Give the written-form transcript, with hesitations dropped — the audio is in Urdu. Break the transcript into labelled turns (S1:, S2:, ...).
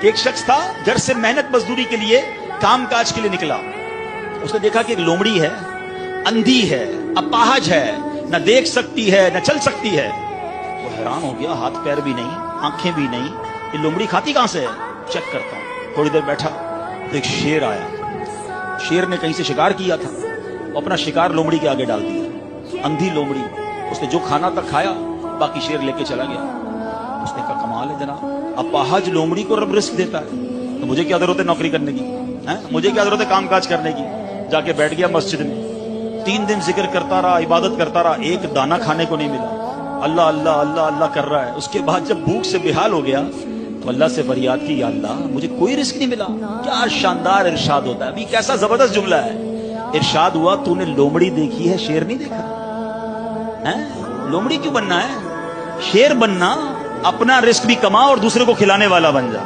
S1: کہ ایک شخص تھا گھر سے محنت مزدوری کے لیے کام کاج کے لیے نکلا. اس نے دیکھا کہ ایک لومڑی ہے, اندھی ہے, اپاہج ہے, نہ دیکھ سکتی ہے نہ چل سکتی ہے. وہ حیران ہو گیا, ہاتھ پیر بھی نہیں, آنکھیں بھی نہیں, یہ لومڑی کھاتی کہاں سے ہے؟ چیک کرتا ہوں. تھوڑی دیر بیٹھا تو ایک شیر آیا. شیر نے کہیں سے شکار کیا تھا, اپنا شکار لومڑی کے آگے ڈال دیا. اندھی لومڑی, اس نے جو کھانا تھا کھایا, باقی شیر لے کے چلا گیا. اس نے کہا کمال ہے جناب, اپاہج لومڑی کو رب رزق دیتا ہے, تو مجھے کیا ضرورت ہے نوکری کرنے کی, مجھے کیا ضرورت ہے کام کاج کرنے کی. جا کے بیٹھ گیا مسجد میں, 3 دن ذکر کرتا رہا, عبادت کرتا رہا, ایک دانہ کھانے کو نہیں ملا. اللہ اللہ اللہ اللہ کر رہا ہے. اس کے بعد جب بھوک سے بے حال ہو گیا تو اللہ سے فریاد کی, یا اللہ مجھے کوئی رزق نہیں ملا. کیا شاندار ارشاد ہوتا ہے, ابھی کیسا زبردست جملہ ہے. ارشاد ہوا, تو نے لومڑی دیکھی ہے, شیر نہیں دیکھا. لومڑی کیوں بننا ہے, شیر بننا, اپنا رزق بھی کما اور دوسرے کو کھلانے والا بن جا.